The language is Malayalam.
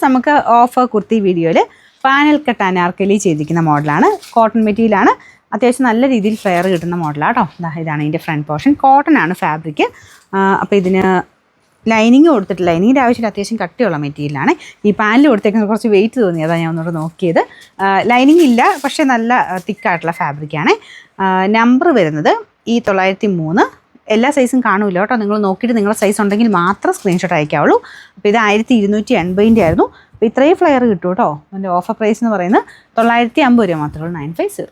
നമുക്ക് ഓഫർ കുർത്തി വീഡിയോയിൽ പാനൽ കട്ട് അനാർക്കലി ചെയ്തിരിക്കുന്ന മോഡലാണ്. കോട്ടൺ മെറ്റീരിയലാണ്. അത്യാവശ്യം നല്ല രീതിയിൽ ഫ്ലെയർ കിട്ടുന്ന മോഡലാണ് കേട്ടോ. ഇതാണ് ഇതിൻ്റെ ഫ്രണ്ട് പോർഷൻ. കോട്ടൺ ആണ് ഫാബ്രിക്. അപ്പോൾ ഇതിന് ലൈനിങ് കൊടുത്തിട്ട് ലൈനിങ്ങിൻ്റെ ആവശ്യമില്ല, അത്യാവശ്യം കട്ടിയുള്ള മെറ്റീരിയലാണ്. ഈ പാനൽ കൊടുത്തേക്കുന്ന കുറച്ച് വെയിറ്റ് തോന്നി, അതാണ് ഞാൻ ഒന്നുകൂടെ നോക്കിയത്. ലൈനിങ് ഇല്ല, പക്ഷേ നല്ല തിക്കായിട്ടുള്ള ഫാബ്രിക്കാണ്. നമ്പർ വരുന്നത് ഈ 903. എല്ലാ സൈസും കാണില്ല കേട്ടോ. നിങ്ങൾ നോക്കിയിട്ട് നിങ്ങളുടെ സൈസ് ഉണ്ടെങ്കിൽ മാത്രം സ്ക്രീൻഷോട്ട് അയക്കാവുള്ളൂ. അപ്പോൾ ഇത് 1280 ആയിരുന്നു. അപ്പോൾ ഇത്രയും ഫ്ലെയർ കിട്ടും കേട്ടോ. അതിൻ്റെ ഓഫർ പ്രൈസ് എന്ന് പറയുന്നത് 950 രൂപ മാത്രമേ ഉള്ളൂ. 950.